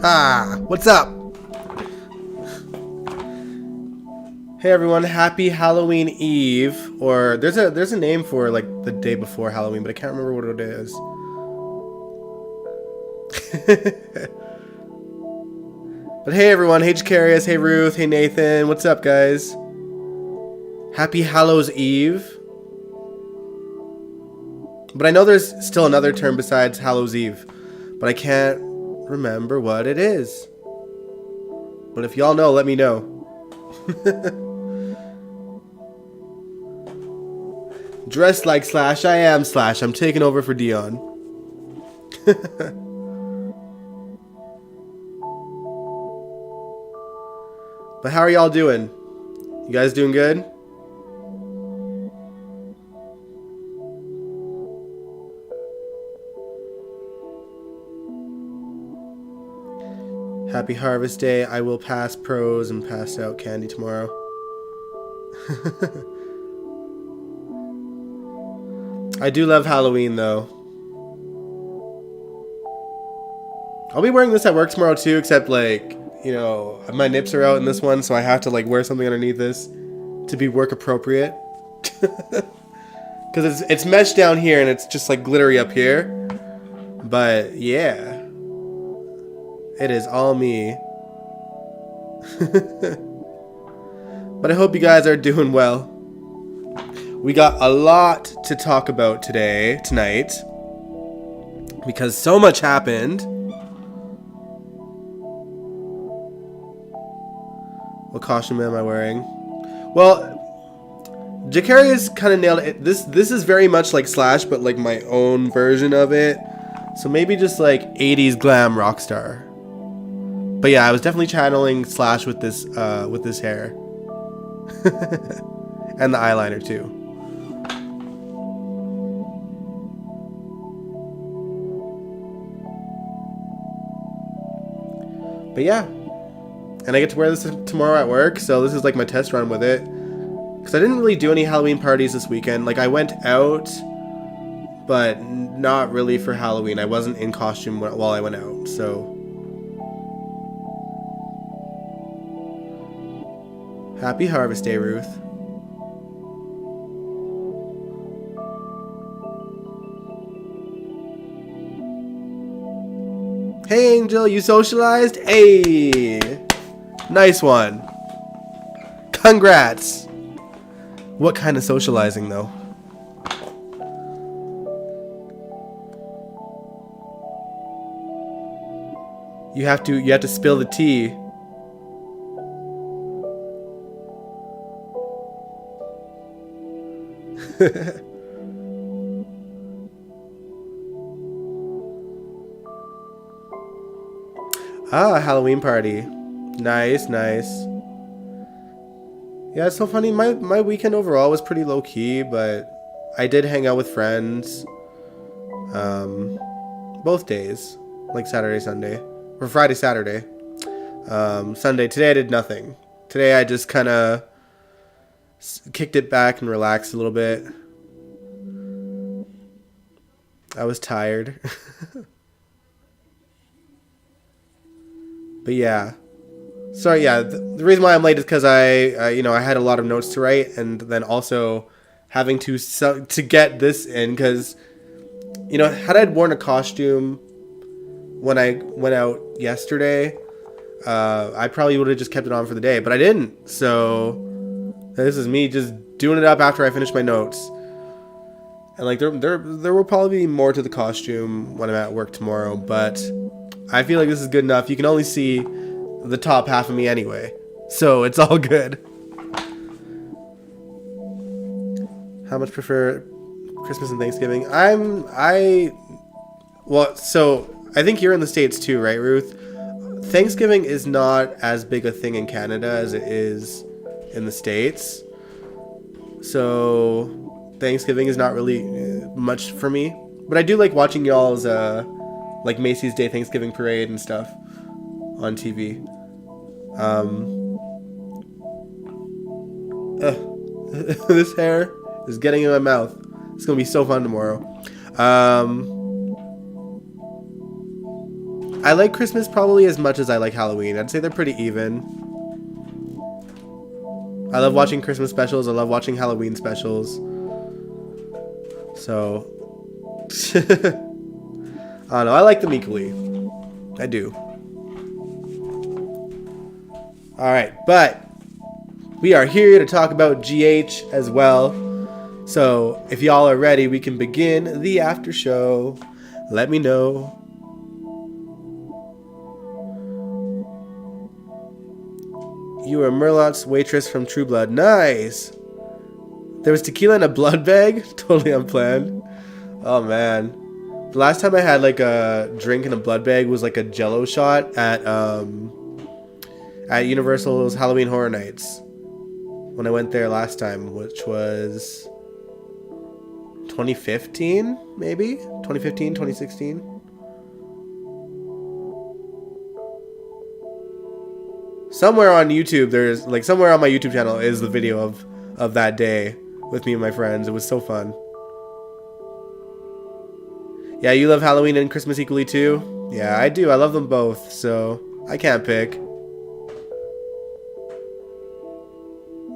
What's up? Hey everyone, happy Halloween Eve. Or there's a name for like the day before Halloween, but I can't remember what it is. But hey everyone, hey Jacarius, hey Ruth, hey Nathan, what's up guys? Happy Hallows Eve. But I know there's still another term besides Hallows Eve, but I can't remember what it is. But if y'all know, let me know. Dressed like Slash, I am Slash. I'm taking over for Dion. But how are y'all doing? You guys doing good? Happy Harvest Day. I will pass pros and pass out candy tomorrow. I do love Halloween though. I'll be wearing this at work tomorrow too, except like, you know, my nips are out in this one, so I have to like wear something underneath this to be work appropriate. Because it's mesh down here and it's just like glittery up here. But yeah. It is all me. But I hope you guys are doing well. We got a lot to talk about tonight. Because so much happened. What costume am I wearing? Well, Jacarius kind of nailed it. This is very much like Slash, but like my own version of it. So maybe just like 80s glam rock star. But yeah, I was definitely channeling Slash with this hair. And the eyeliner too. But yeah. And I get to wear this tomorrow at work, so this is like my test run with it. Because I didn't really do any Halloween parties this weekend. Like I went out, but not really for Halloween. I wasn't in costume while I went out, so... Happy Harvest Day, Ruth. Hey, Angel, you socialized? Hey! Nice one. Congrats! What kind of socializing, though? You have to spill the tea. Halloween party. Nice. Yeah, it's so funny. My weekend overall was pretty low key, but I did hang out with friends. Both days, like Saturday, Sunday, or Friday, Saturday. Sunday. Today I did nothing. Today I just kind of kicked it back and relaxed a little bit. I was tired. But yeah. Sorry, yeah. The reason why I'm late is because I had a lot of notes to write, and then also having to get this in, because, you know, had I worn a costume when I went out yesterday, I probably would have just kept it on for the day, but I didn't. So this is me just doing it up after I finish my notes. And like there will probably be more to the costume when I'm at work tomorrow, but I feel like this is good enough. You can only see the top half of me anyway, so it's all good. How much prefer Christmas and Thanksgiving? So I think you're in the States too, right, Ruth? Thanksgiving is not as big a thing in Canada as it is in the States. So Thanksgiving is not really much for me. But I do like watching y'all's like Macy's Day Thanksgiving Parade and stuff on TV. This hair is getting in my mouth. It's gonna be so fun tomorrow. I like Christmas probably as much as I like Halloween. I'd say they're pretty even. I love watching Christmas specials. I love watching Halloween specials. So, I don't know. I like them equally. I do. Alright, but we are here to talk about GH as well. So, if y'all are ready, we can begin the after show. Let me know. You are Merlot's waitress from True Blood. Nice! There was tequila in a blood bag? Totally unplanned. Oh, man. The last time I had, like, a drink in a blood bag was, like, a Jell-O shot at Universal's Halloween Horror Nights. When I went there last time, which was 2015, maybe? 2015, 2016? Somewhere on YouTube, there's like somewhere on my YouTube channel is the video of that day with me and my friends. It was so fun. Yeah, you love Halloween and Christmas equally too? Yeah, I do. I love them both, so I can't pick.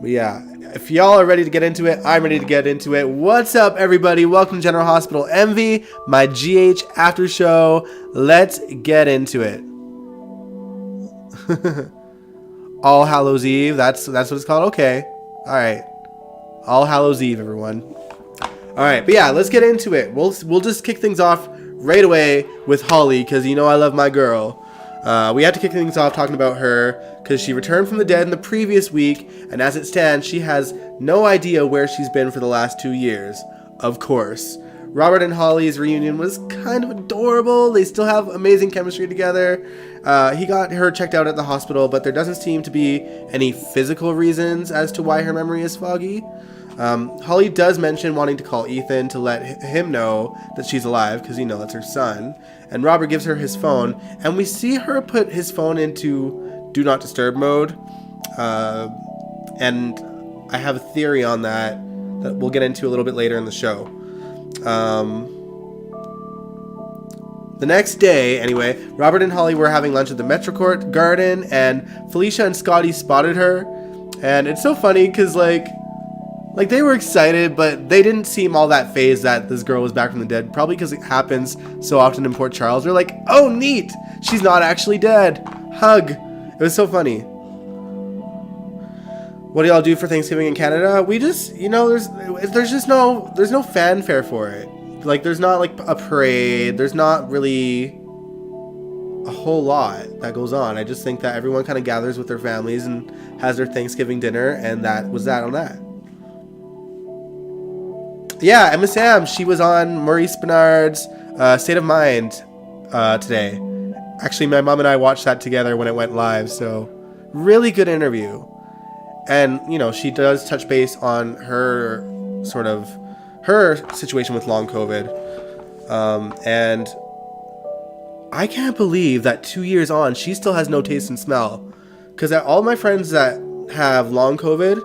But yeah, if y'all are ready to get into it, I'm ready to get into it. What's up, everybody? Welcome to General Hospital Envy, my GH after show. Let's get into it. All Hallows Eve. That's what it's called. Okay. All right. All Hallows Eve, everyone. All right. But yeah, let's get into it. We'll just kick things off right away with Holly because you know I love my girl. We have to kick things off talking about her because she returned from the dead in the previous week, and as it stands, she has no idea where she's been for the last 2 years. Of course. Robert and Holly's reunion was kind of adorable. They still have amazing chemistry together. He got her checked out at the hospital, but there doesn't seem to be any physical reasons as to why her memory is foggy. Holly does mention wanting to call Ethan to let him know that she's alive, because, you know, that's her son. And Robert gives her his phone, and we see her put his phone into Do Not Disturb mode. And I have a theory on that we'll get into a little bit later in the show. The next day, anyway, Robert and Holly were having lunch at the Metrocourt Garden, and Felicia and Scotty spotted her. And it's so funny because, like they were excited, but they didn't seem all that phased that this girl was back from the dead. Probably because it happens so often in Port Charles. They're like, oh, neat! She's not actually dead. Hug. It was so funny. What do y'all do for Thanksgiving in Canada? We just, you know, there's no fanfare for it. Like, there's not, like, a parade. There's not really a whole lot that goes on. I just think that everyone kind of gathers with their families and has their Thanksgiving dinner, and that was that on that. Yeah, Emma Sam, she was on Maurice Benard's State of Mind today. Actually, my mom and I watched that together when it went live, so really good interview. And, you know, she does touch base on her situation with long COVID. And I can't believe that 2 years on, she still has no taste and smell. Because all my friends that have long COVID,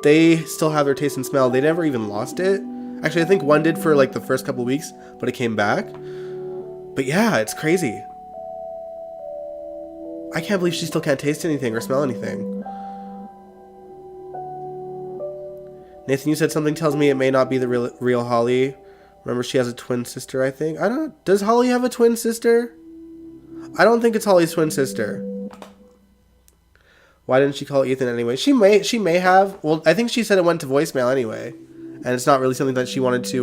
they still have their taste and smell. They never even lost it. Actually, I think one did for like the first couple weeks, but it came back. But yeah, it's crazy. I can't believe she still can't taste anything or smell anything. Nathan, you said something tells me it may not be the real Holly. Remember, she has a twin sister, I think. I don't know. Does Holly have a twin sister? I don't think it's Holly's twin sister. Why didn't she call Ethan anyway? She may have. Well, I think she said it went to voicemail anyway. And it's not really something that she wanted to,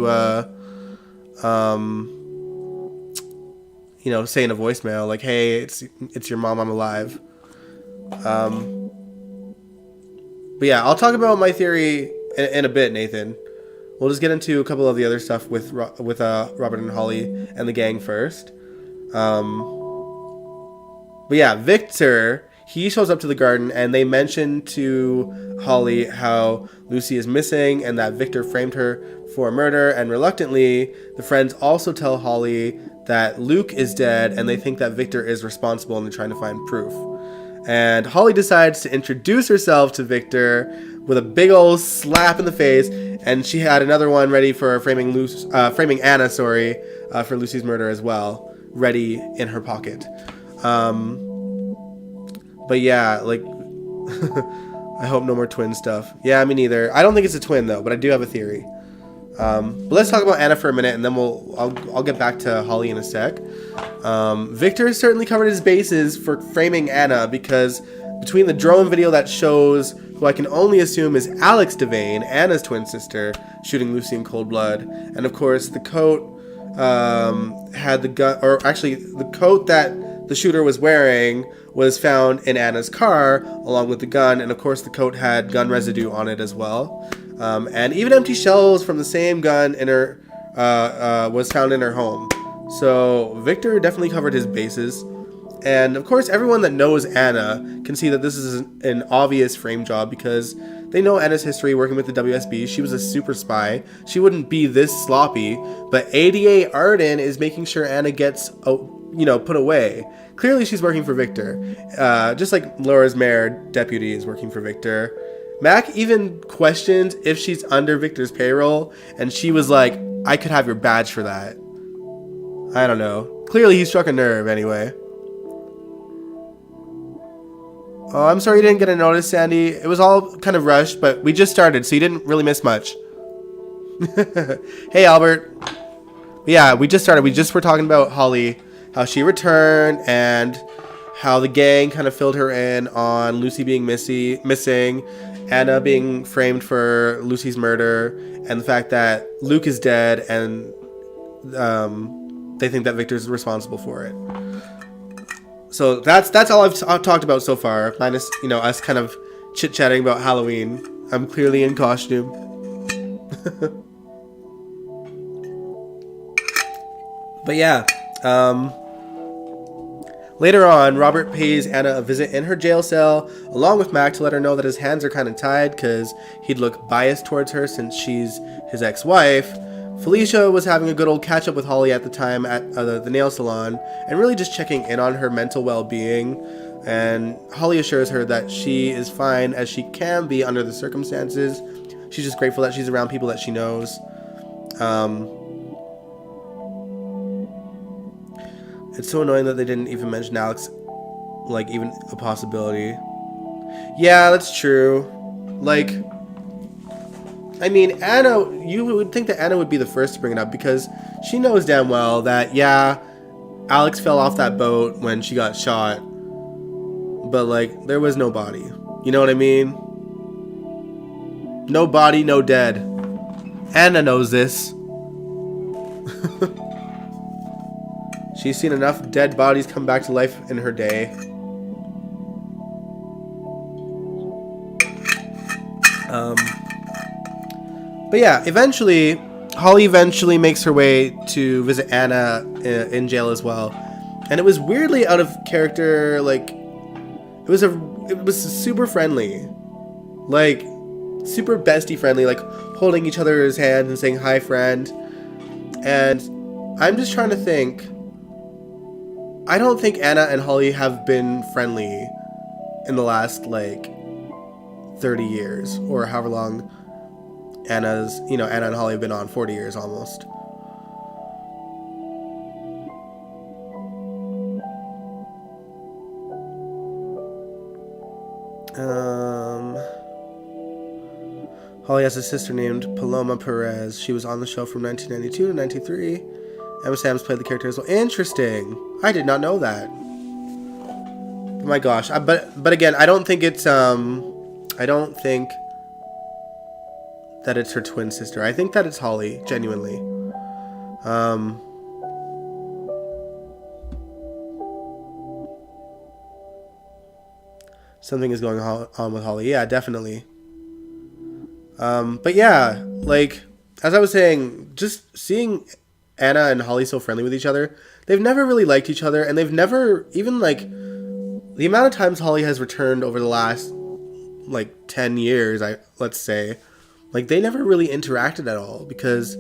you know, say in a voicemail. Like, hey, it's your mom, I'm alive. But yeah, I'll talk about my theory in a bit, Nathan. We'll just get into a couple of the other stuff with Robert and Holly and the gang first. But yeah, Victor, he shows up to the garden and they mention to Holly how Lucy is missing and that Victor framed her for murder. And reluctantly, the friends also tell Holly that Luke is dead and they think that Victor is responsible and they're trying to find proof. And Holly decides to introduce herself to Victor with a big old slap in the face, and she had another one ready for framing Anna, for Lucy's murder as well, ready in her pocket. But yeah, like, I hope no more twin stuff. Yeah, me neither. I don't think it's a twin though, but I do have a theory. But let's talk about Anna for a minute, and then I'll get back to Holly in a sec. Victor has certainly covered his bases for framing Anna, because between the drone video that shows who I can only assume is Alex Devane, Anna's twin sister, shooting Lucy in cold blood, and of course the coat had the gun, or actually the coat that the shooter was wearing was found in Anna's car along with the gun, and of course the coat had gun residue on it as well. And even empty shells from the same gun in her was found in her home. So Victor definitely covered his bases. And of course, everyone that knows Anna can see that this is an obvious frame job, because they know Anna's history working with the WSB. She was a super spy. She wouldn't be this sloppy. But ADA Arden is making sure Anna gets, put away. Clearly, she's working for Victor. Just like Laura's mayor deputy is working for Victor. Mac even questioned if she's under Victor's payroll, and she was like, I could have your badge for that. I don't know. Clearly, he struck a nerve anyway. Oh, I'm sorry you didn't get a notice, Sandy. It was all kind of rushed, but we just started, so you didn't really miss much. Hey, Albert. Yeah, we just started. We just were talking about Holly, how she returned, and how the gang kind of filled her in on Lucy being missing, Anna being framed for Lucy's murder, and the fact that Luke is dead, and they think that Victor's responsible for it. So that's all I've talked about so far, minus, us kind of chit-chatting about Halloween. I'm clearly in costume. But yeah, later on, Robert pays Anna a visit in her jail cell, along with Mac, to let her know that his hands are kind of tied because he'd look biased towards her since she's his ex-wife. Felicia was having a good old catch-up with Holly at the time at the nail salon, and really just checking in on her mental well-being. And Holly assures her that she is fine as she can be under the circumstances. She's just grateful that she's around people that she knows. It's so annoying that they didn't even mention Alex, like, even a possibility. Yeah, that's true. Like, I mean, Anna, you would think that Anna would be the first to bring it up, because she knows damn well that, yeah, Alex fell off that boat when she got shot, but, like, there was no body. You know what I mean? No body, no dead. Anna knows this. She's seen enough dead bodies come back to life in her day. But yeah, Holly eventually makes her way to visit Anna in jail as well. And it was weirdly out of character, like, it was super friendly. Like, super bestie friendly, like, holding each other's hands and saying, hi, friend. And I'm just trying to think. I don't think Anna and Holly have been friendly in the last, like, 30 years, or however long Anna and Holly have been on, 40 years almost. Holly has a sister named Paloma Perez. She was on the show from 1992 to 93. Emma Samms played the character as well. Interesting. I did not know that. Oh my gosh. But again, I don't think it's that it's her twin sister. I think that it's Holly, genuinely. Something is going on with Holly. Yeah, definitely. But yeah, like, as I was saying, just seeing Anna and Holly so friendly with each other, they've never really liked each other, and they've never, even, like, the amount of times Holly has returned over the last, like, 10 years, let's say, like, they never really interacted at all, because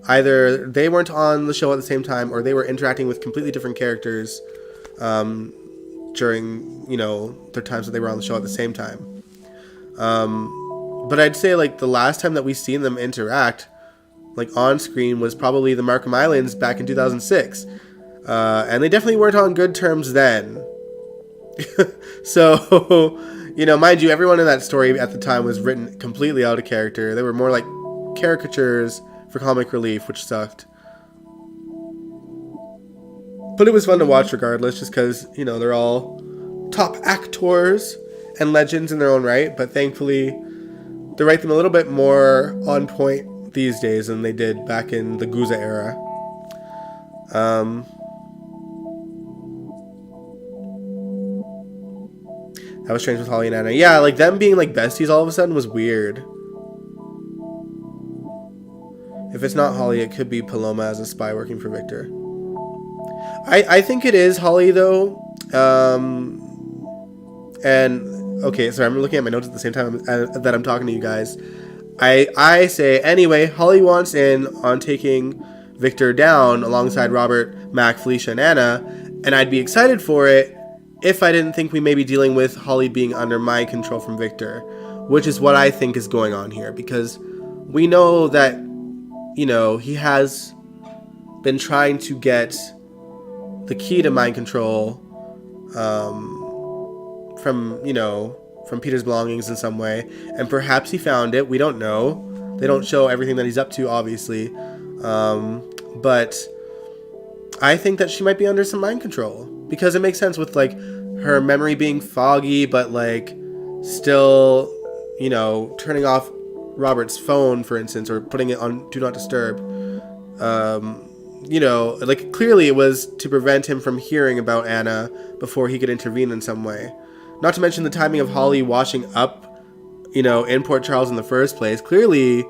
either they weren't on the show at the same time, or they were interacting with completely different characters during, their times that they were on the show at the same time. But I'd say, like, the last time that we've seen them interact, like, on screen, was probably the Markham Islands back in 2006. And they definitely weren't on good terms then. So, mind you, everyone in that story at the time was written completely out of character. They were more like caricatures for comic relief, which sucked. But it was fun to watch regardless, just because, they're all top actors and legends in their own right. But thankfully, they write them a little bit more on point these days than they did back in the Guza era. That was strange with Holly and Anna. Yeah, like them being like besties all of a sudden was weird. If it's not Holly, it could be Paloma as a spy working for Victor. I think it is Holly though. And okay, sorry, I'm looking at my notes at the same time that I'm talking to you guys. I say anyway, Holly wants in on taking Victor down alongside Robert, Mac, Felicia, and Anna, and I'd be excited for it if I didn't think we may be dealing with Holly being under mind control from Victor, which is what I think is going on here, because we know that, he has been trying to get the key to mind control from Peter's belongings in some way, and perhaps he found it. We don't know. They don't show everything that he's up to, obviously, but I think that she might be under some mind control, because it makes sense with like her memory being foggy, but like still, turning off Robert's phone, for instance, or putting it on Do Not Disturb. Like clearly it was to prevent him from hearing about Anna before he could intervene in some way. Not to mention the timing of Holly washing up, in Port Charles in the first place. Clearly,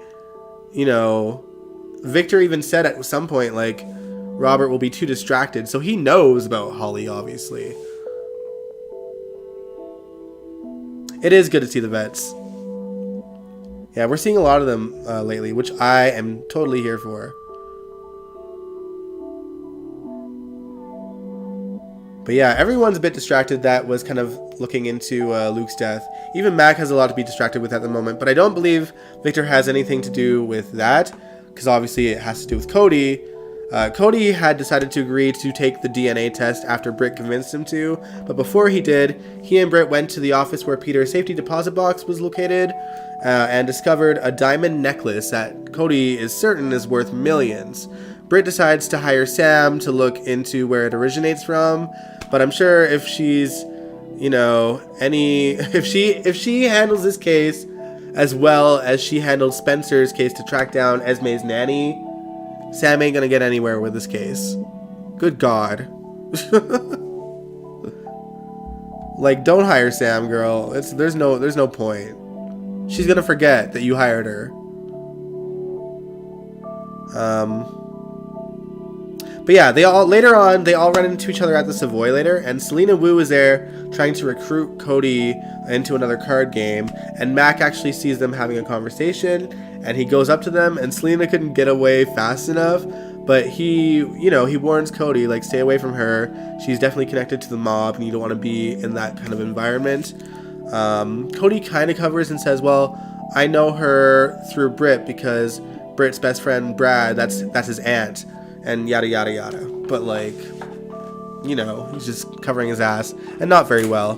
Victor even said at some point, like, Robert will be too distracted. So he knows about Holly, obviously. It is good to see the vets. Yeah, we're seeing a lot of them lately, which I am totally here for. But yeah, everyone's a bit distracted that was kind of looking into Luke's death. Even Mac has a lot to be distracted with at the moment, but I don't believe Victor has anything to do with that, because obviously it has to do with Cody. Cody had decided to agree to take the DNA test after Britt convinced him to, but before he did, he and Britt went to the office where Peter's safety deposit box was located and discovered a diamond necklace that Cody is certain is worth millions. Britt decides to hire Sam to look into where it originates from, but I'm sure if she's, if she handles this case as well as she handled Spencer's case to track down Esme's nanny, Sam ain't gonna get anywhere with this case. Good God. Like, don't hire Sam, girl. There's no point. She's gonna forget that you hired her. But yeah, they all run into each other at the Savoy later, and Selena Wu is there trying to recruit Cody into another card game, and Mac actually sees them having a conversation, and he goes up to them, and Selena couldn't get away fast enough, but he warns Cody, like, stay away from her. She's definitely connected to the mob, and you don't want to be in that kind of environment. Cody kind of covers and says, well, I know her through Britt, because Britt's best friend, Brad, that's his aunt. And yada yada yada. But like, he's just covering his ass, and not very well.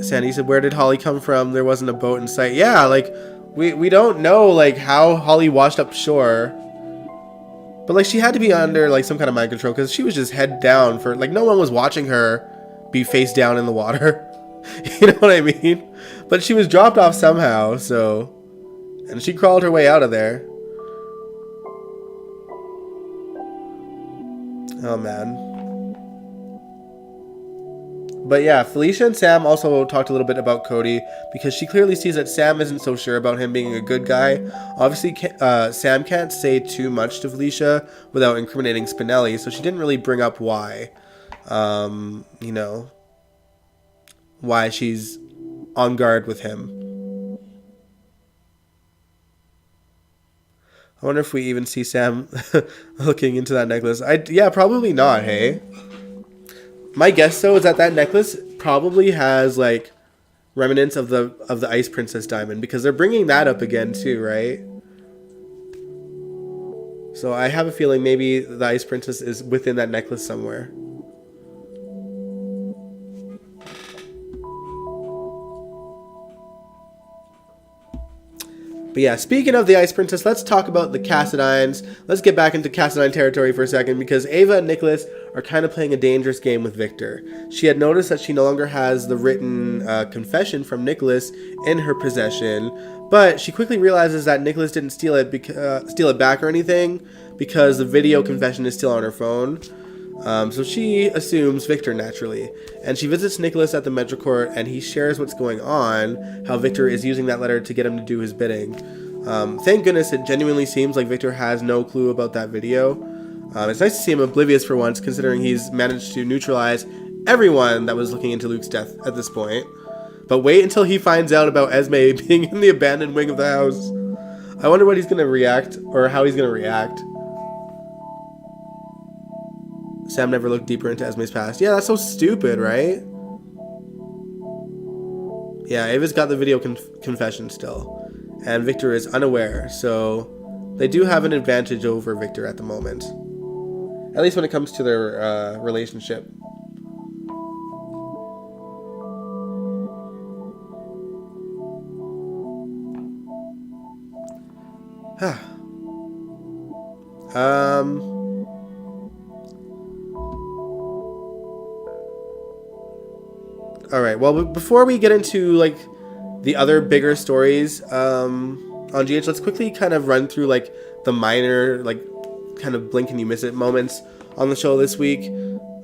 Sandy said, where did Holly come from? There wasn't a boat in sight. Yeah, like we don't know like how Holly washed up shore. But like she had to be under like some kind of mind control, because she was just head down for like no one was watching her be face down in the water. You know what I mean? But she was dropped off somehow, so, and she crawled her way out of there. Oh man. But yeah, Felicia and Sam also talked a little bit about Cody, because she clearly sees that Sam isn't so sure about him being a good guy. Obviously, Sam can't say too much to Felicia without incriminating Spinelli, so she didn't really bring up why. Why she's on guard with him. I wonder if we even see Sam looking into that necklace. Yeah, probably not, hey? My guess, though, is that necklace probably has, like, remnants of the Ice Princess diamond, because they're bringing that up again too, right? So I have a feeling maybe the Ice Princess is within that necklace somewhere. But yeah, speaking of the Ice Princess, let's talk about the Cassadines. Let's get back into Cassadine territory for a second, because Ava and Nicholas are kind of playing a dangerous game with Victor. She had noticed that she no longer has the written confession from Nicholas in her possession, but she quickly realizes that Nicholas didn't steal it back or anything, because the video confession is still on her phone. So she assumes Victor naturally, and she visits Nicholas at the Metrocourt, and he shares what's going on, how Victor is using that letter to get him to do his bidding. Thank goodness it genuinely seems like Victor has no clue about that video. It's nice to see him oblivious for once, considering he's managed to neutralize everyone that was looking into Luke's death at this point. But wait until he finds out about Esme being in the abandoned wing of the house. I wonder what he's going to react, or how he's going to react. Sam never looked deeper into Esme's past. Yeah, that's so stupid, right? Yeah, Ava's got the video confession still, and Victor is unaware, so they do have an advantage over Victor at the moment. At least when it comes to their relationship. All right. Well, before we get into like the other bigger stories on GH, let's quickly kind of run through like the minor, like kind of blink and you miss it moments on the show this week.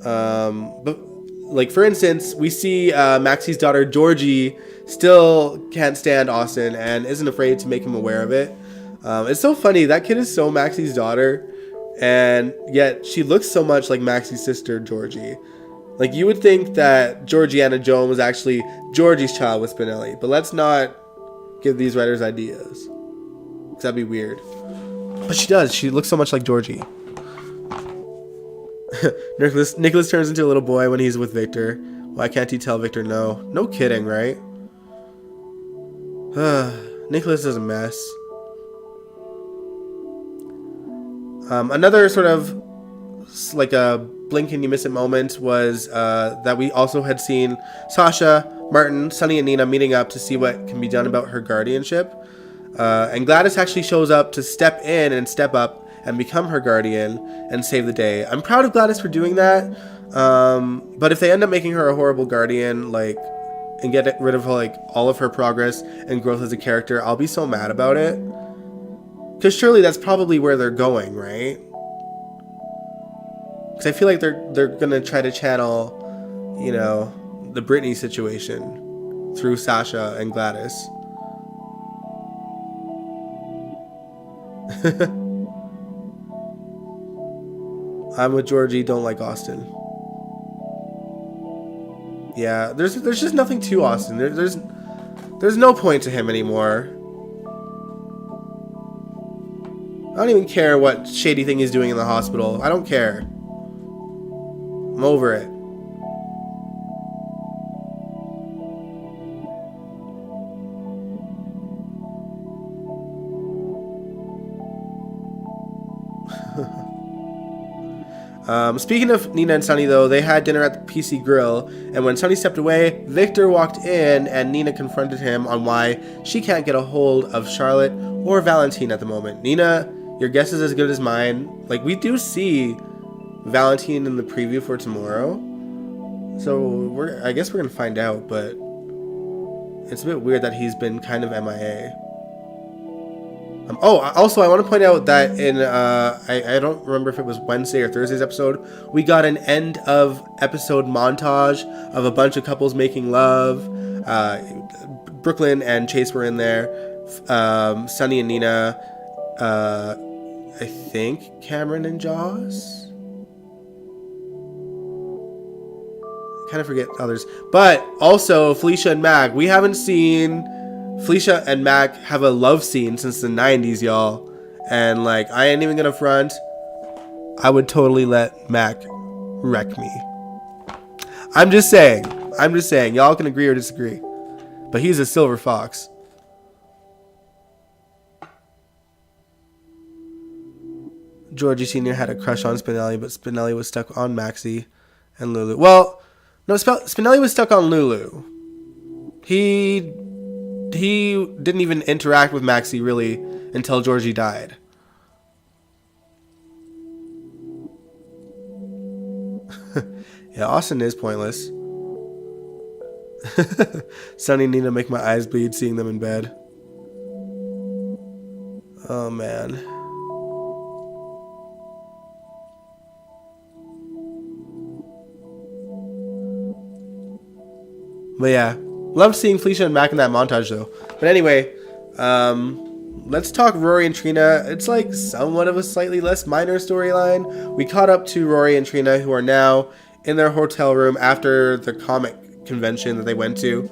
But like for instance, we see Maxie's daughter Georgie still can't stand Austin and isn't afraid to make him aware of it. It's so funny. That kid is so Maxie's daughter, and yet she looks so much like Maxie's sister Georgie. Like, you would think that Georgiana Jones was actually Georgie's child with Spinelli, but let's not give these writers ideas, because that'd be weird. But she does. She looks so much like Georgie. Nicholas turns into a little boy when he's with Victor. Why can't he tell Victor no? No kidding, right? Nicholas is a mess. Another sort of like a blink and you miss it moment was that we also had seen Sasha, Martin, Sunny, and Nina meeting up to see what can be done about her guardianship. And Gladys actually shows up to step in and step up and become her guardian and save the day. I'm proud of Gladys for doing that. But if they end up making her a horrible guardian, like, and get rid of like all of her progress and growth as a character, I'll be so mad about it. Because surely that's probably where they're going, right? Because I feel like they're gonna try to channel, you know, the Britney situation through Sasha and Gladys. I'm with Georgie, don't like Austin. Yeah, there's just nothing to Austin. There's no point to him anymore. I don't even care what shady thing he's doing in the hospital. I don't care. I'm over it. Speaking of Nina and Sunny, though, they had dinner at the PC Grill, and when Sunny stepped away, Victor walked in, and Nina confronted him on why she can't get a hold of Charlotte or Valentine at the moment. Nina, your guess is as good as mine. Like, we do see Valentine in the preview for tomorrow, so I guess we're gonna find out, but it's a bit weird that he's been kind of MIA. Also, I want to point out that in, I don't remember if it was Wednesday or Thursday's episode, we got an end of episode montage of a bunch of couples making love. Brooklyn and Chase were in there. Sunny and Nina. I think Cameron and Joss. I kind of forget others. But also Felicia and Mac. We haven't seen Felicia and Mac have a love scene since the 90s, y'all. And, like, I ain't even gonna front. I would totally let Mac wreck me. I'm just saying. Y'all can agree or disagree. but he's a silver fox. Georgie Sr. had a crush on Spinelli, but Spinelli was stuck on Maxie and Lulu. Well, no, Spinelli was stuck on Lulu. He didn't even interact with Maxie really until Georgie died. Yeah, Austin is pointless. Sonny need to make my eyes bleed seeing them in bed. Oh, man. But yeah, loved seeing Felicia and Mac in that montage though. But anyway, let's talk Rory and Trina. It's like somewhat of a slightly less minor storyline. We caught up to Rory and Trina, who are now in their hotel room after the comic convention that they went to.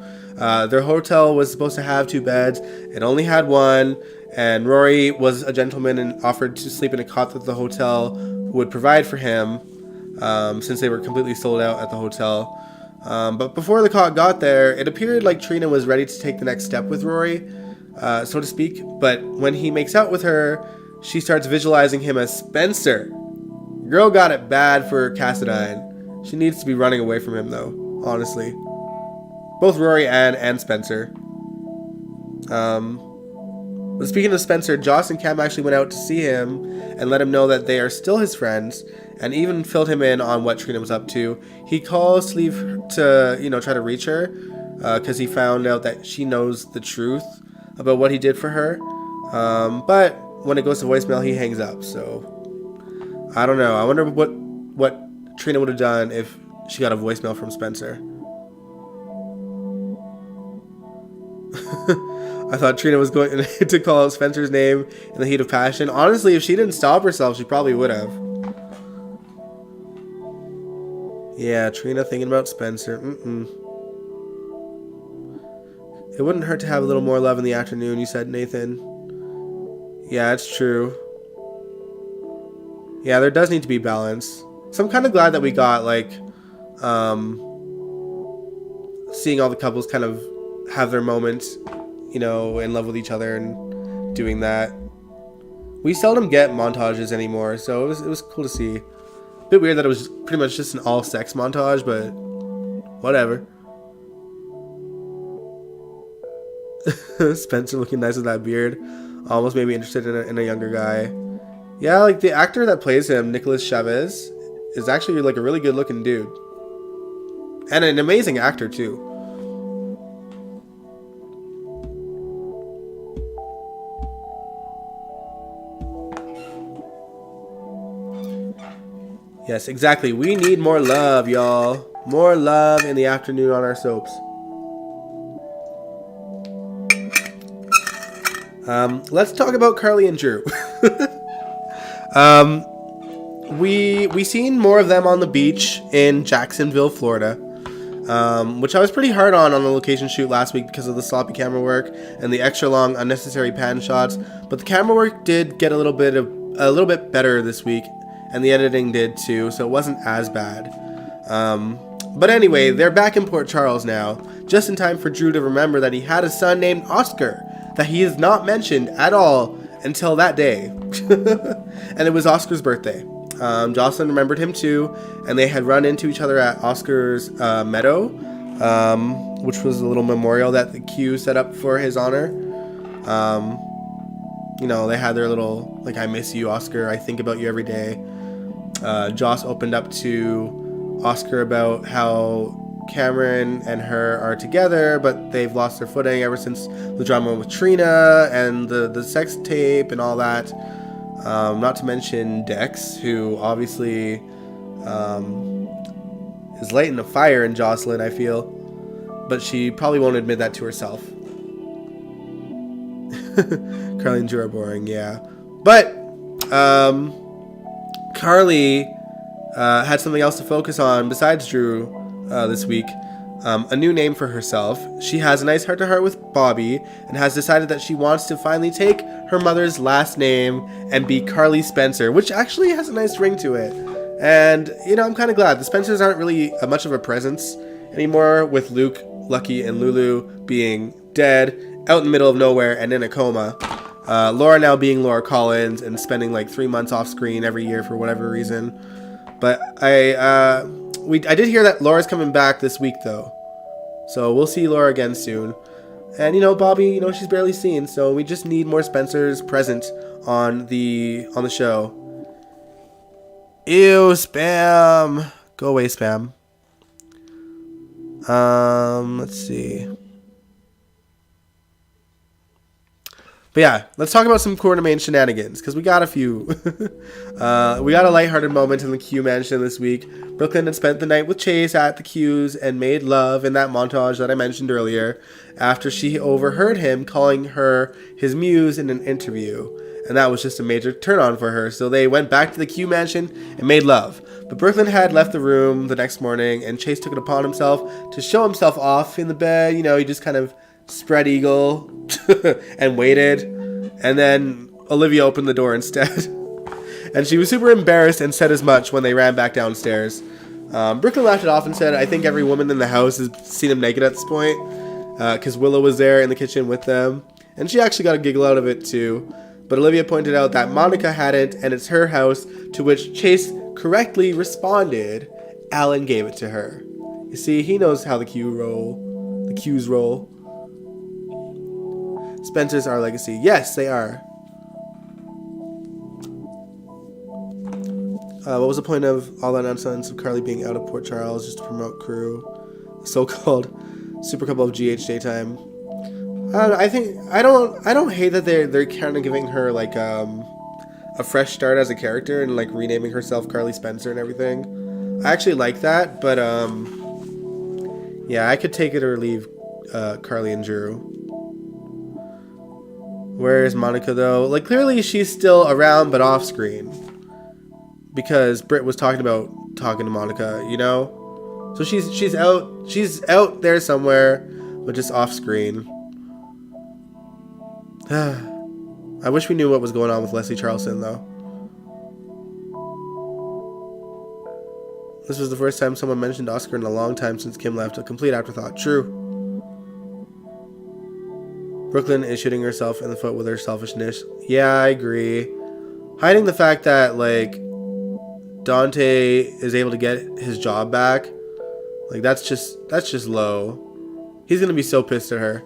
Their hotel was supposed to have 2 beds. It only had 1. And Rory was a gentleman and offered to sleep in a cot that the hotel would provide for him, since they were completely sold out at the hotel. But before the cot got there, it appeared like Trina was ready to take the next step with Rory, so to speak. But when he makes out with her, she starts visualizing him as Spencer. Girl got it bad for Cassadine. She needs to be running away from him, though, honestly. Both Rory and Spencer. But speaking of Spencer, Joss and Cam actually went out to see him and let him know that they are still his friends, and even filled him in on what Trina was up to. He calls Sleeve to, try to reach her, because he found out that she knows the truth about what he did for her. But when it goes to voicemail, he hangs up. So I don't know. I wonder what Trina would have done if she got a voicemail from Spencer. I thought Trina was going to call out Spencer's name in the heat of passion. Honestly, if she didn't stop herself, she probably would have. Yeah, Trina thinking about Spencer. It wouldn't hurt to have a little more love in the afternoon, you said, Nathan. Yeah, it's true. Yeah, there does need to be balance. So I'm kind of glad that we got, seeing all the couples kind of have their moments, in love with each other and doing that. We seldom get montages anymore, so it was cool to see. A bit weird that it was pretty much just an all-sex montage, but whatever. Spencer looking nice with that beard almost made me interested in a younger guy. Yeah, the actor that plays him, Nicholas Chavez, is actually a really good looking dude. And an amazing actor too. Yes, exactly. We need more love, y'all. More love in the afternoon on our soaps. Let's talk about Carly and Drew. We seen more of them on the beach in Jacksonville, Florida, which I was pretty hard on the location shoot last week because of the sloppy camera work and the extra long unnecessary pan shots. But the camera work did get a little bit better this week, and the editing did too, so it wasn't as bad. But anyway, they're back in Port Charles now, just in time for Drew to remember that he had a son named Oscar that he has not mentioned at all until that day. And it was Oscar's birthday. Jocelyn remembered him too, and they had run into each other at Oscar's meadow, which was a little memorial that the Q set up for his honor. They had their little, I miss you, Oscar, I think about you every day. Joss opened up to Oscar about how Cameron and her are together, but they've lost their footing ever since the drama with Trina and the sex tape and all that. Not to mention Dex, who obviously is lighting a fire in Jocelyn, I feel, but she probably won't admit that to herself. Carly and Drew are boring, yeah. But Carly had something else to focus on besides Drew this week. A new name for herself. She has a nice heart-to-heart with Bobby and has decided that she wants to finally take her mother's last name and be Carly Spencer, which actually has a nice ring to it. And, I'm kind of glad. The Spencers aren't really much of a presence anymore, with Luke Lucky and Lulu being dead, out in the middle of nowhere, and in a coma. Laura now being Laura Collins and spending like 3 months off screen every year for whatever reason. But I did hear that Laura's coming back this week though, so we'll see Laura again soon. And Bobby, she's barely seen, so we just need more Spencers present on the show. Ew, spam. Go away, spam. Let's see. But yeah, let's talk about some Quartermain shenanigans, because we got a few. We got a lighthearted moment in the Q mansion this week. Brooklyn had spent the night with Chase at the Q's and made love in that montage that I mentioned earlier, after she overheard him calling her his muse in an interview. And that was just a major turn-on for her, so they went back to the Q mansion and made love. But Brooklyn had left the room the next morning, and Chase took it upon himself to show himself off in the bed. He just kind of spread eagle and waited, and then Olivia opened the door instead. And she was super embarrassed and said as much when they ran back downstairs. Brooklyn laughed it off and said, I think every woman in the house has seen him naked at this point, because Willow was there in the kitchen with them, and she actually got a giggle out of it too. But Olivia pointed out that Monica hadn't, and it's her house, to which Chase correctly responded, Alan gave it to her. You see, he knows how the Qs roll. Spencers are legacy. Yes, they are. What was the point of all that nonsense of Carly being out of Port Charles just to promote Crew, so-called super couple of GH daytime? I don't hate that they're kind of giving her like a fresh start as a character and like renaming herself Carly Spencer and everything. I actually like that, but yeah, I could take it or leave Carly and Drew. Where is Monica though? Like clearly she's still around but off screen, because Britt was talking to Monica, So she's out there somewhere, but just off screen. I wish we knew what was going on with Leslie Charleston, though. This was the first time someone mentioned Oscar in a long time since Kim left. A complete afterthought. True. Brooklyn is shooting herself in the foot with her selfishness. Yeah, I agree. Hiding the fact that, like, Dante is able to get his job back, like, that's just low. He's gonna be so pissed at her.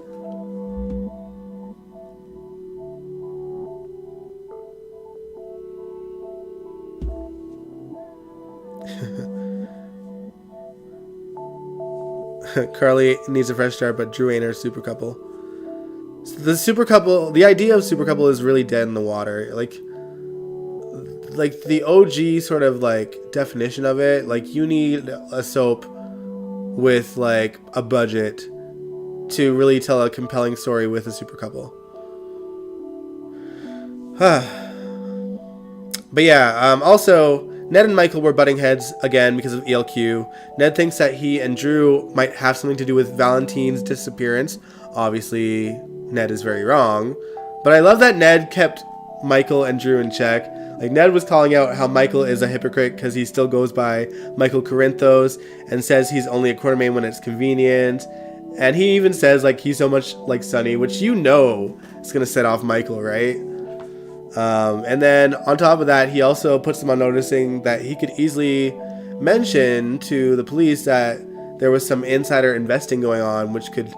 Carly needs a fresh start, but Drew ain't her super couple. So the idea of super couple is really dead in the water. Like the OG sort of like definition of it, like you need a soap with like a budget to really tell a compelling story with a super couple. But yeah, also Ned and Michael were butting heads again because of ELQ. Ned thinks that he and Drew might have something to do with Valentine's disappearance. Obviously, Ned is very wrong. But I love that Ned kept Michael and Drew in check. Like, Ned was calling out how Michael is a hypocrite because he still goes by Michael Corinthos and says he's only a Quartermain when it's convenient. And he even says, like, he's so much like Sonny, which is going to set off Michael, right? And then on top of that, he also puts them on noticing that he could easily mention to the police that there was some insider investing going on, which could,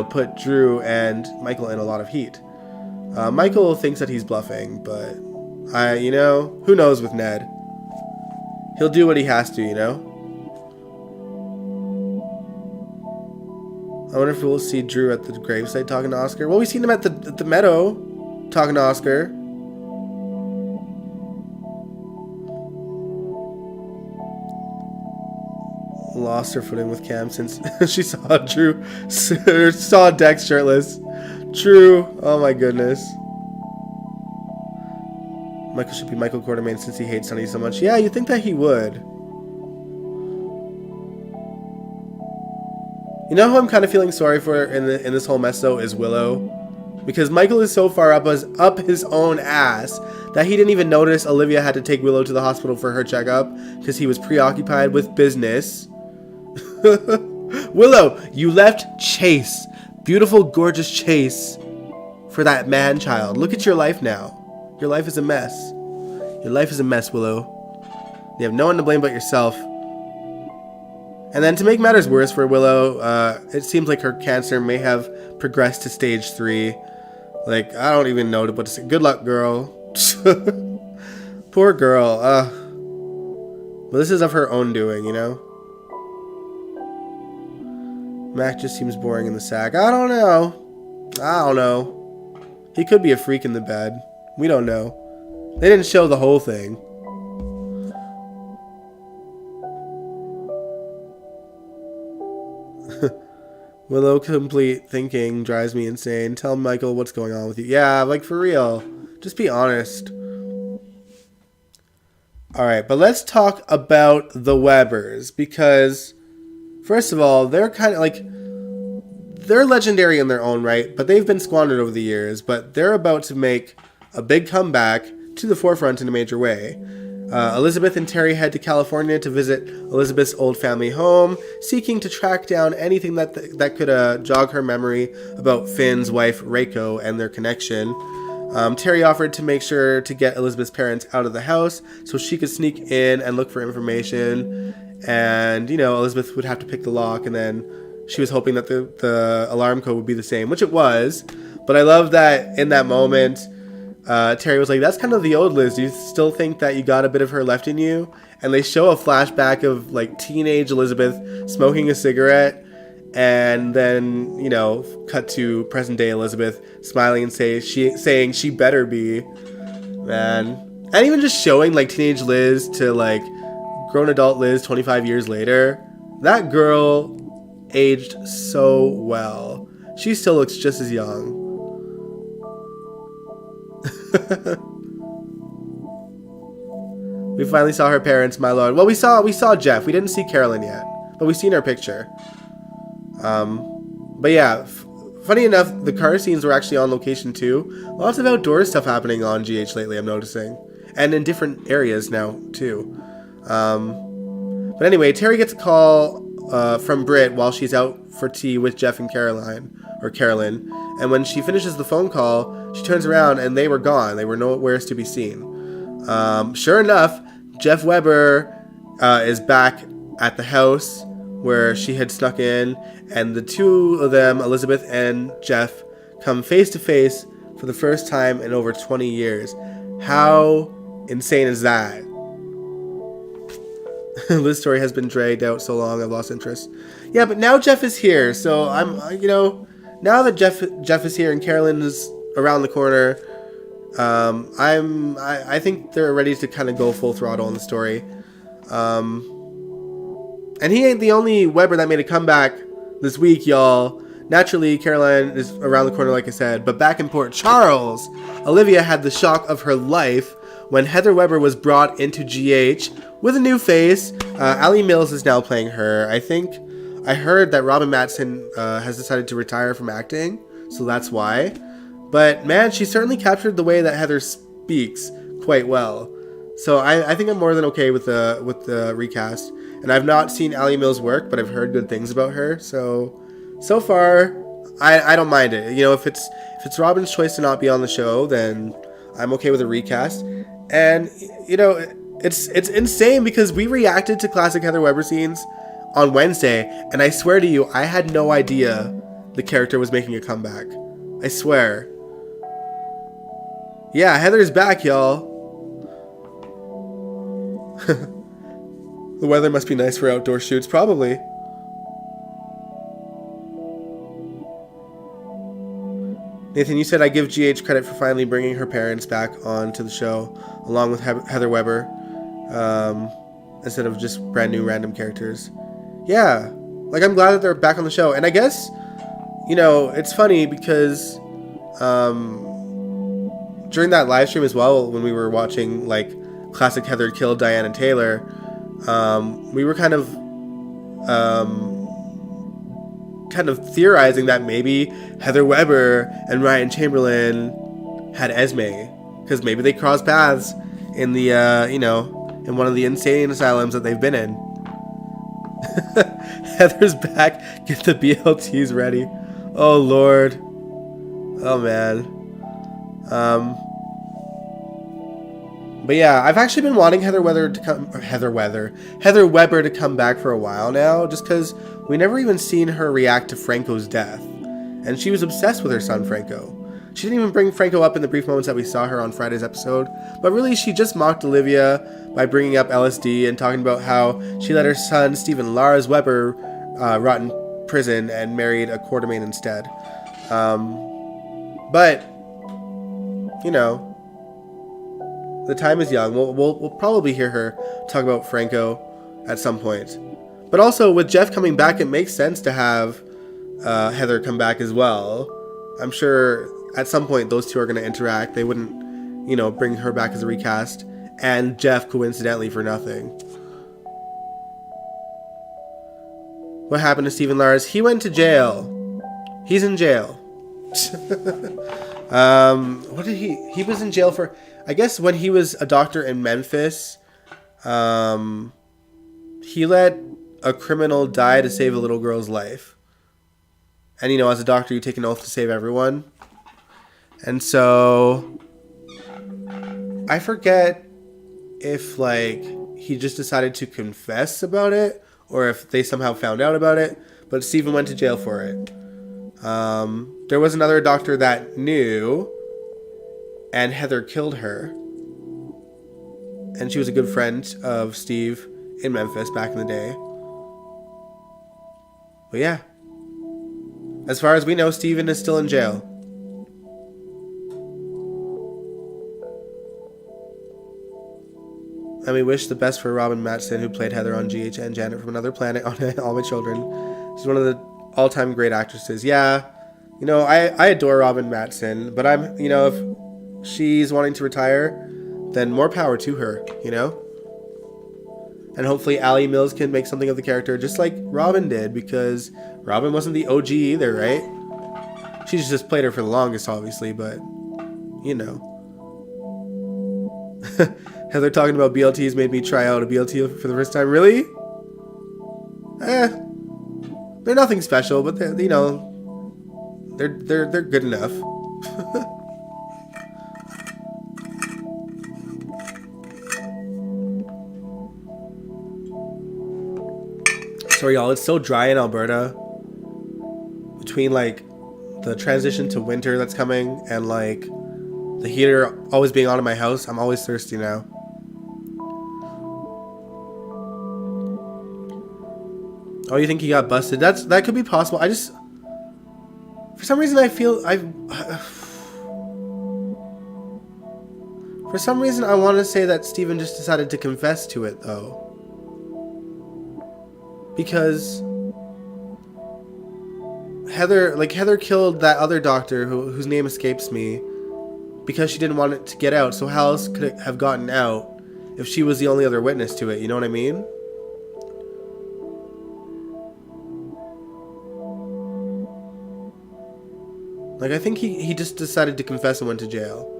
put Drew and Michael in a lot of heat. Michael thinks that he's bluffing, but who knows with Ned? He'll do what he has to, I wonder if we'll see Drew at the gravesite talking to Oscar. Well, we've seen him at the meadow talking to Oscar. Lost her footing with Cam since she saw Dex shirtless. True. Oh my goodness. Michael should be Michael Quartermain since he hates Sonny so much. Yeah, you'd think that he would. You know who I'm kind of feeling sorry for in this whole mess though is Willow, because Michael is so far up his own ass that he didn't even notice Olivia had to take Willow to the hospital for her checkup because he was preoccupied with business. Willow, you left Chase, beautiful, gorgeous Chase, for that man-child. Look at your life now. Your life is a mess. Your life is a mess, Willow. You have no one to blame but yourself. And then to make matters worse for Willow, it seems like her cancer may have progressed to stage 3. Like, I don't even know what to say. Good luck, girl. Poor girl. But this is of her own doing, you know? Mac just seems boring in the sack. I don't know. He could be a freak in the bed. We don't know. They didn't show the whole thing. Willow complete thinking drives me insane. Tell Michael what's going on with you. Yeah, like for real. Just be honest. Alright, but let's talk about the Webbers. Because, first of all, they're kind of like... They're legendary in their own right, but they've been squandered over the years. But they're about to make a big comeback to the forefront in a major way. Elizabeth and Terry head to California to visit Elizabeth's old family home, seeking to track down anything that could jog her memory about Finn's wife, Reiko, and their connection. Terry offered to make sure to get Elizabeth's parents out of the house so she could sneak in and look for information. And, you know, Elizabeth would have to pick the lock, and then she was hoping that the alarm code would be the same, which it was. But I love that in that moment, Terry was like, that's kind of the old Liz. Do you still think that you got a bit of her left in you? And they show a flashback of like teenage Elizabeth smoking a cigarette, and then, you know, cut to present day Elizabeth smiling and saying she better be. Man. And even just showing like teenage Liz to like grown adult Liz 25 years later, that girl aged so well. She still looks just as young. We finally saw her parents, my lord. Well, we saw Jeff. We didn't see Carolyn yet, but we've seen her picture. But yeah, funny enough, the car scenes were actually on location too. Lots of outdoor stuff happening on GH lately, I'm noticing, and in different areas now too. But anyway, Terry gets a call from Britt while she's out for tea with Jeff and Carolyn. And when she finishes the phone call, she turns around and they were gone. They were nowhere to be seen. Sure enough, Jeff Webber is back at the house where she had snuck in, and the two of them, Elizabeth and Jeff, come face to face for the first time in over 20 years. How insane is that? Liz's story has been dragged out so long, I've lost interest. Yeah, but now Jeff is here, so I'm, you know, now that Jeff is here and Carolyn is around the corner, I think they're ready to kind of go full throttle on the story. And he ain't the only Weber that made a comeback this week, y'all. Naturally, Caroline is around the corner, like I said, but back in Port Charles, Olivia had the shock of her life when Heather Weber was brought into GH with a new face. Allie Mills is now playing her. I heard that Robin Mattson has decided to retire from acting, so that's why. But man, she certainly captured the way that Heather speaks quite well. So I think I'm more than okay with the recast. And I've not seen Allie Mills' work, but I've heard good things about her. So far, I don't mind it. You know, if it's Robin's choice to not be on the show, then I'm okay with a recast. And you know, it's insane because we reacted to classic Heather Weber scenes on Wednesday, and I swear to you, I had no idea the character was making a comeback. I swear. Yeah, Heather's back, y'all. The weather must be nice for outdoor shoots, probably. Nathan, you said I give GH credit for finally bringing her parents back onto the show, along with Heather Weber, instead of just brand new random characters. Yeah, like I'm glad that they're back on the show. And I guess, you know, it's funny because during that live stream as well, when we were watching like classic Heather killed Diana Taylor, we were kind of theorizing that maybe Heather Weber and Ryan Chamberlain had Esme, because maybe they crossed paths in the in one of the insane asylums that they've been in. Heather's back. Get the BLTs ready. Oh Lord. Oh man. But yeah, I've actually been wanting Heather Weber to come back for a while now, just because we never even seen her react to Franco's death, and she was obsessed with her son Franco. She didn't even bring Franco up in the brief moments that we saw her on Friday's episode, but really she just mocked Olivia by bringing up LSD and talking about how she let her son Stephen Lars Weber rot in prison and married a quartermain instead. But you know, the time is young. We'll probably hear her talk about Franco at some point. But also, with Jeff coming back, it makes sense to have Heather come back as well. I'm sure at some point those two are going to interact. They wouldn't, bring her back as a recast and Jeff coincidentally for nothing. What happened to Stephen Lars? He went to jail. He's in jail. What did he was in jail for? I guess when he was a doctor in Memphis, he let a criminal die to save a little girl's life. And, as a doctor, you take an oath to save everyone. And so, I forget if, he just decided to confess about it, or if they somehow found out about it, but Stephen went to jail for it. There was another doctor that knew, and Heather killed her. And she was a good friend of Steve in Memphis back in the day. But yeah. As far as we know, Steven is still in jail. And we wish the best for Robin Mattson, who played Heather on GHN, Janet from Another Planet on All My Children. She's one of the all-time great actresses. Yeah, I adore Robin Mattson, but if she's wanting to retire, then more power to her, And hopefully Allie Mills can make something of the character just like Robin did, because Robin wasn't the OG either, right? She just played her for the longest, obviously, but, Heather talking about BLTs made me try out a BLT for the first time. Really? They're nothing special, but they're good enough. Sorry, y'all. It's so dry in Alberta. Between the transition to winter that's coming and the heater always being on in my house, I'm always thirsty now. Oh, you think he got busted? That could be possible. For some reason I feel for some reason I want to say that Steven just decided to confess to it though. Because Heather killed that other doctor whose name escapes me because she didn't want it to get out. So how else could it have gotten out if she was the only other witness to it? You know what I mean? I think he just decided to confess and went to jail.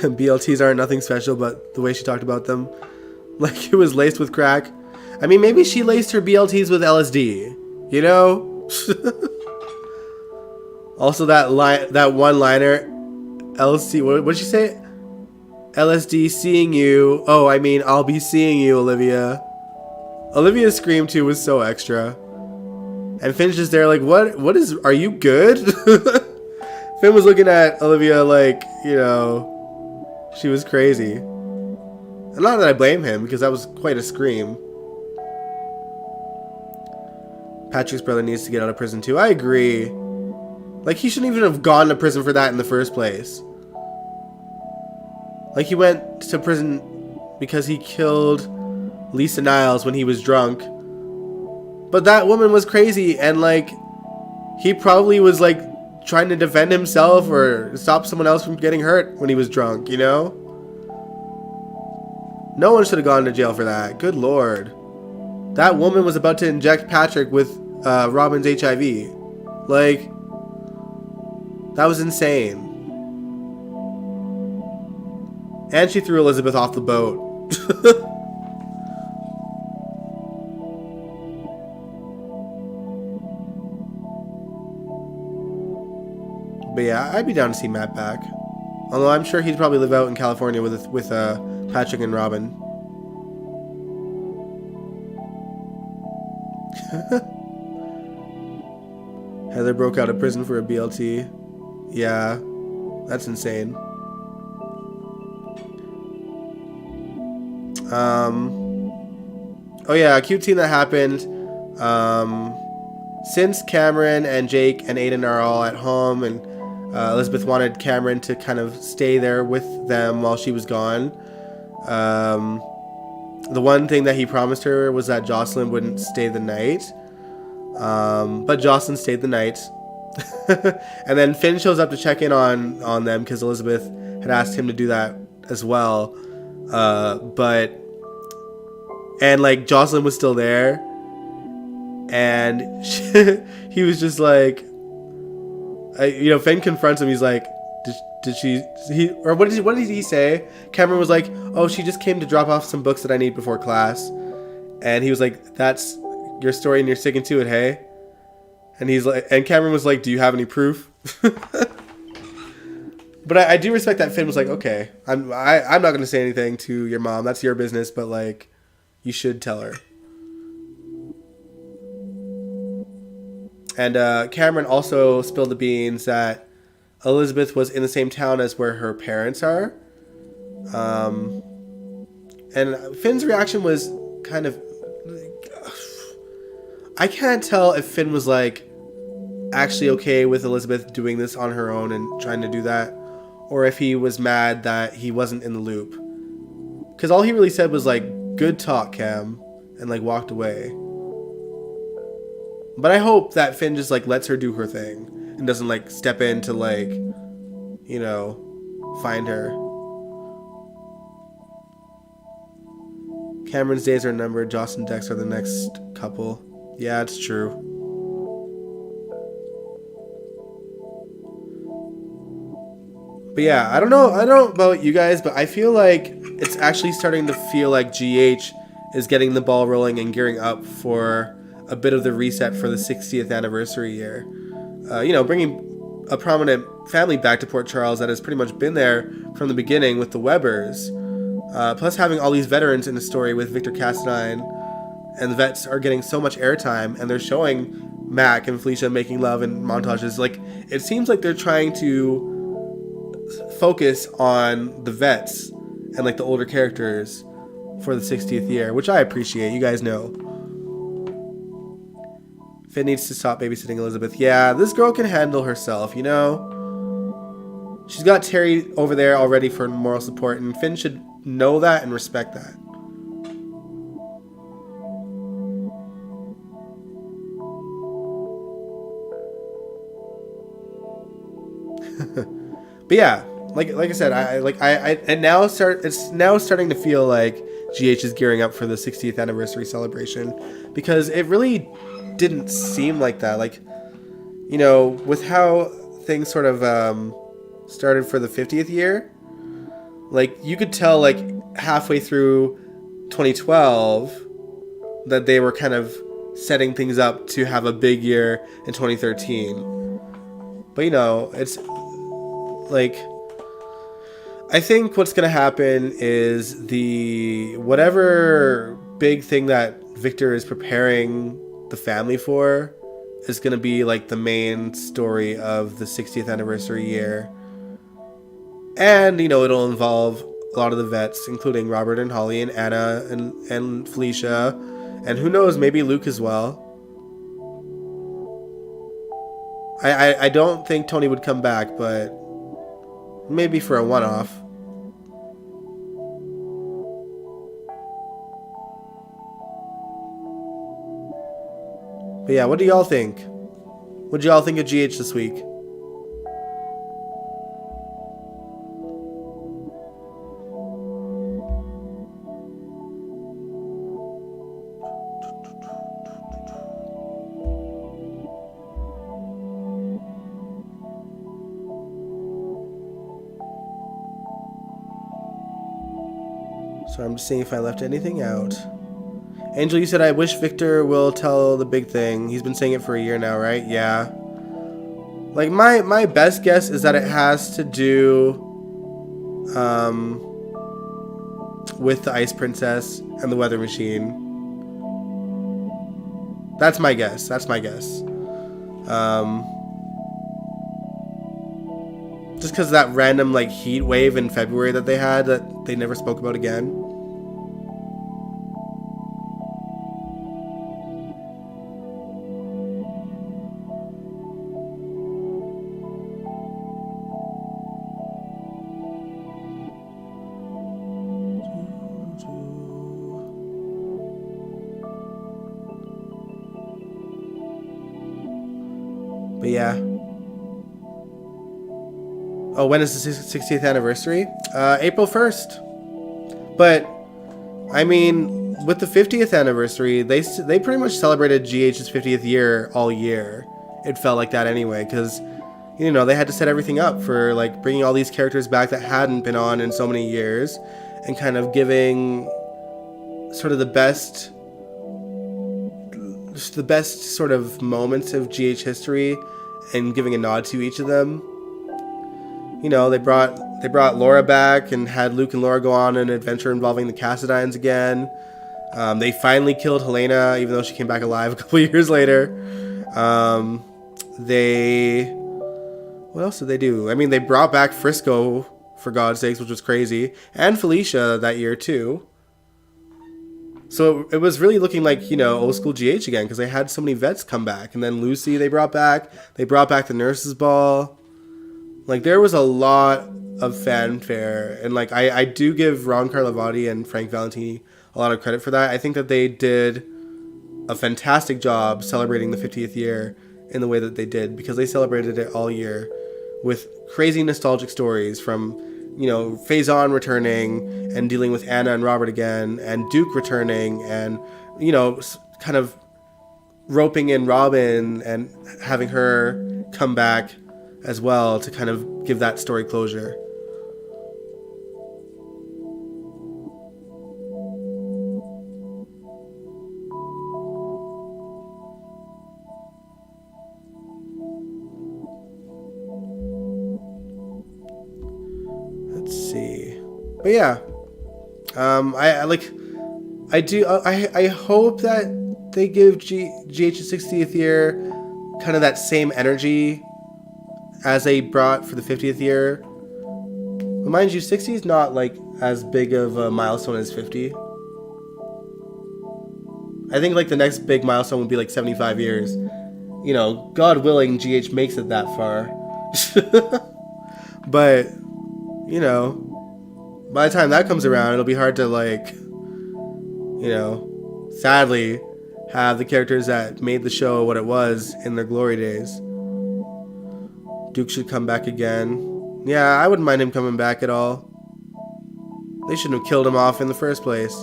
BLTs aren't nothing special, but the way she talked about them, it was laced with crack. I mean, maybe she laced her BLTs with LSD, Also, that one-liner, LSD. What did she say? LSD, seeing you. Oh, I mean, I'll be seeing you, Olivia. Olivia's scream too was so extra, and Finn's just there, what is? Are you good? Finn was looking at Olivia she was crazy. And not that I blame him, because that was quite a scream. Patrick's brother needs to get out of prison too. I agree. He shouldn't even have gone to prison for that in the first place. He went to prison because he killed Lisa Niles when he was drunk. But that woman was crazy, and he probably was trying to defend himself or stop someone else from getting hurt when he was drunk, No one should have gone to jail for that. Good Lord. That woman was about to inject Patrick with Robin's HIV. Like, that was insane. And she threw Elizabeth off the boat. But yeah, I'd be down to see Matt back. Although I'm sure he'd probably live out in California with Patrick and Robin. Heather broke out of prison for a BLT. Yeah, that's insane. Oh yeah, a cute scene that happened. Since Cameron and Jake and Aiden are all at home, and Elizabeth wanted Cameron to kind of stay there with them while she was gone. The one thing that he promised her was that Jocelyn wouldn't stay the night. But Jocelyn stayed the night. And then Finn shows up to check in on them because Elizabeth had asked him to do that as well. And like Jocelyn was still there. And he was just like, Finn confronts him. He's like, did she, what did he say? Cameron was like, oh, she just came to drop off some books that I need before class. And he was like, that's your story and you're sticking to it, hey? And he's like, and Cameron was like, do you have any proof? But I do respect that Finn was like, okay, I'm not going to say anything to your mom. That's your business, but like, you should tell her. And Cameron also spilled the beans that Elizabeth was in the same town as where her parents are. And Finn's reaction was kind of... I can't tell if Finn was like actually okay with Elizabeth doing this on her own and trying to do that, or if he was mad that he wasn't in the loop. Because all he really said was like, good talk, Cam, and like walked away. But I hope that Finn just like lets her do her thing and doesn't like step in to like, find her. Cameron's days are numbered. Joss and Dex are the next couple. Yeah, it's true. But yeah, I don't know about you guys, but I feel like it's actually starting to feel like GH is getting the ball rolling and gearing up for a bit of the reset for the 60th anniversary year. Bringing a prominent family back to Port Charles that has pretty much been there from the beginning with the Webbers. Plus having all these veterans in the story with Victor Cassadine, and the vets are getting so much airtime, and they're showing Mac and Felicia making love in montages. Like, it seems like they're trying to focus on the vets and like the older characters for the 60th year, which I appreciate. You guys know. Finn needs to stop babysitting Elizabeth. Yeah, this girl can handle herself, She's got Terry over there already for moral support, and Finn should know that and respect that. But yeah, like I said, it's now starting to feel like GH is gearing up for the 60th anniversary celebration, because it really didn't seem like that. Like, with how things sort of started for the 50th year, like you could tell like halfway through 2012 that they were kind of setting things up to have a big year in 2013. But it's like, I think what's going to happen is whatever big thing that Victor is preparing the family for is going to be like the main story of the 60th anniversary year. And, it'll involve a lot of the vets, including Robert and Holly and Anna and Felicia. And who knows, maybe Luke as well. I don't think Tony would come back, but maybe for a one-off. But yeah, what do y'all think? What did y'all think of GH this week? So I'm just seeing if I left anything out. Angel, you said, I wish Victor will tell the big thing. He's been saying it for a year now, right? Yeah. Like, my best guess is that it has to do with the Ice Princess and the Weather Machine. That's my guess. Just because of that random, like, heat wave in February that they had that they never spoke about again. But yeah. Oh, when is the 60th anniversary? April 1st. But, I mean, with the 50th anniversary, they pretty much celebrated GH's 50th year all year. It felt like that anyway, because, you know, they had to set everything up for, like, bringing all these characters back that hadn't been on in so many years, and kind of giving sort of the best sort of moments of GH history and giving a nod to each of them. You know, they brought Laura back and had Luke and Laura go on an adventure involving the Cassidines again. They finally killed Helena, even though she came back alive a couple years later. What else did they do? I mean, they brought back Frisco, for God's sakes, which was crazy, and Felicia that year too. So it was really looking like, you know, old school GH again, because they had so many vets come back. And then Lucy they brought back the Nurses Ball. Like, there was a lot of fanfare, and like I do give Ron Carlivati and Frank Valentini a lot of credit for that. I think that they did a fantastic job celebrating the 50th year in the way that they did, because they celebrated it all year with crazy nostalgic stories from, you know, Faison returning and dealing with Anna and Robert again, and Duke returning, and, you know, kind of roping in Robin and having her come back as well to kind of give that story closure. Let's see. But yeah, I hope that they give GH's 60th year kind of that same energy as they brought for the 50th year. But mind you, 60 is not like as big of a milestone as 50. I think like the next big milestone would be like 75 years. You know, God willing, GH makes it that far. But, you know, by the time that comes around, it'll be hard to, like, you know, sadly, have the characters that made the show what it was in their glory days. Duke should come back again. Yeah, I wouldn't mind him coming back at all. They shouldn't have killed him off in the first place.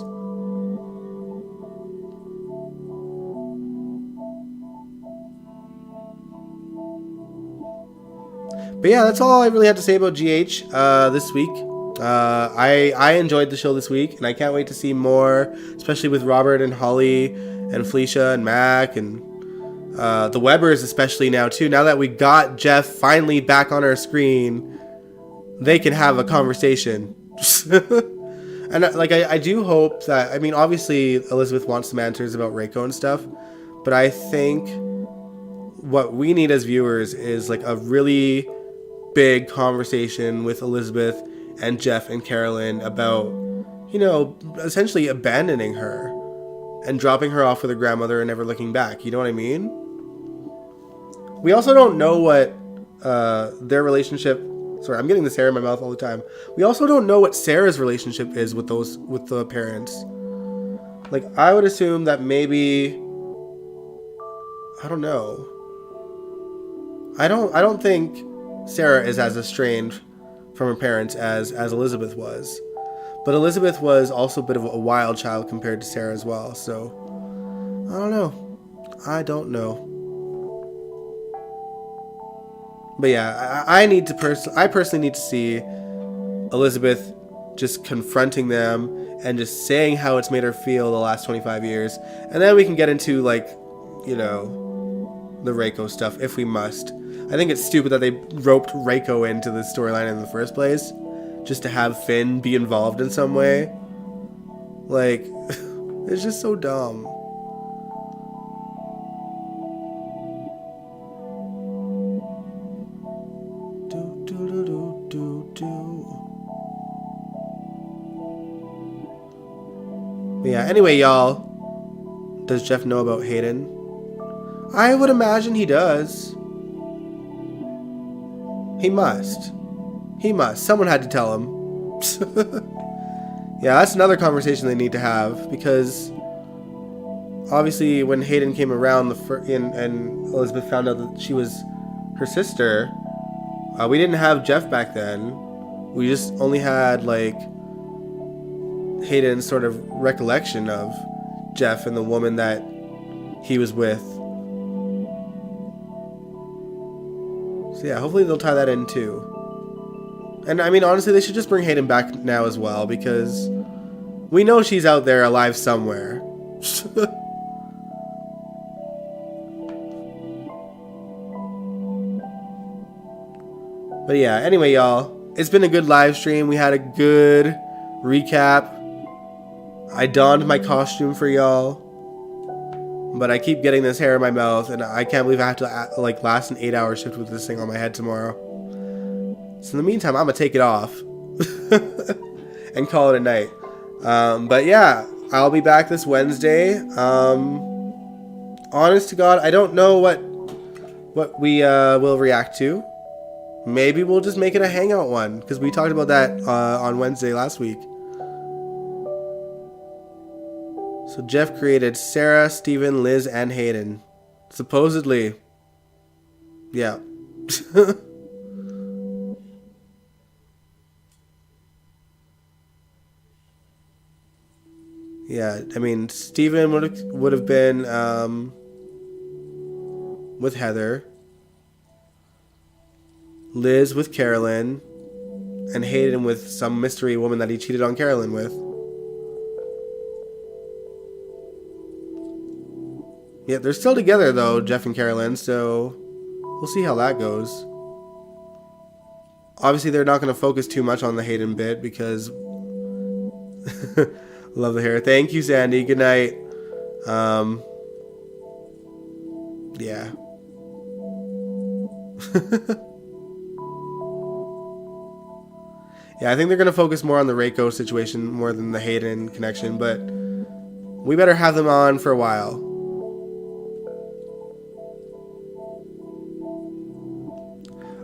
But yeah, that's all I really had to say about GH this week. I enjoyed the show this week, and I can't wait to see more, especially with Robert and Holly and Felicia and Mac and the Webbers especially now too. Now that we got Jeff finally back on our screen, they can have a conversation. And like I do hope that, I mean, obviously Elizabeth wants some answers about Reiko and stuff, but I think what we need as viewers is like a really big conversation with Elizabeth and Jeff and Carolyn about, you know, essentially abandoning her and dropping her off with her grandmother and never looking back. You know what I mean? We also don't know what their relationship... Sorry, I'm getting this hair in my mouth all the time. We also don't know what Sarah's relationship is with the parents. Like, I would assume that maybe... I don't know. I don't think Sarah is as estranged from her parents as Elizabeth was. But Elizabeth was also a bit of a wild child compared to Sarah as well. So, I don't know. But yeah, I personally need to see Elizabeth just confronting them and just saying how it's made her feel the last 25 years. And then we can get into, like, you know, the Reiko stuff if we must. I think it's stupid that they roped Reiko into the storyline in the first place, just to have Finn be involved in some way. Like, it's just so dumb. But yeah, anyway, y'all, does Jeff know about Hayden? I would imagine he does. He must. He must. Someone had to tell him. Yeah, that's another conversation they need to have, because obviously when Hayden came around and Elizabeth found out that she was her sister, we didn't have Jeff back then. We just only had, like, Hayden's sort of recollection of Jeff and the woman that he was with. So yeah, hopefully they'll tie that in too. And I mean, honestly, they should just bring Hayden back now as well, because we know she's out there alive somewhere. But yeah, anyway, y'all, it's been a good live stream. We had a good recap. I donned my costume for y'all, but I keep getting this hair in my mouth, and I can't believe I have to, like, last an 8-hour shift with this thing on my head tomorrow. So in the meantime, I'm gonna take it off and call it a night. But yeah, I'll be back this Wednesday. Honest to God, I don't know what we will react to. Maybe we'll just make it a hangout one, because we talked about that on Wednesday last week. So Jeff created Sarah, Steven, Liz, and Hayden. Supposedly. Yeah. Yeah, I mean, Steven would have been with Heather, Liz with Carolyn, and Hayden with some mystery woman that he cheated on Carolyn with. Yeah, they're still together though, Jeff and Carolyn, so we'll see how that goes. Obviously, they're not going to focus too much on the Hayden bit, because love the hair. Thank you, Sandy. Good night. Yeah. Yeah, I think they're going to focus more on the Reiko situation more than the Hayden connection, but we better have them on for a while.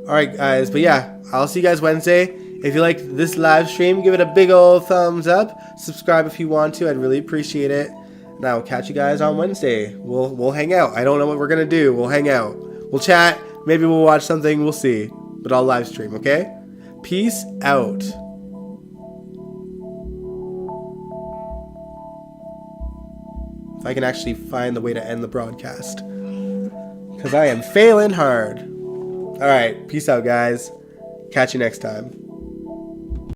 Alright, guys, but yeah, I'll see you guys Wednesday. If you liked this live stream, give it a big old thumbs up. Subscribe if you want to. I'd really appreciate it. And I will catch you guys on Wednesday. We'll hang out. I don't know what we're going to do. We'll hang out. We'll chat. Maybe we'll watch something. We'll see. But I'll live stream, okay? Peace out. If I can actually find the way to end the broadcast, because I am failing hard. Alright, peace out, guys. Catch you next time.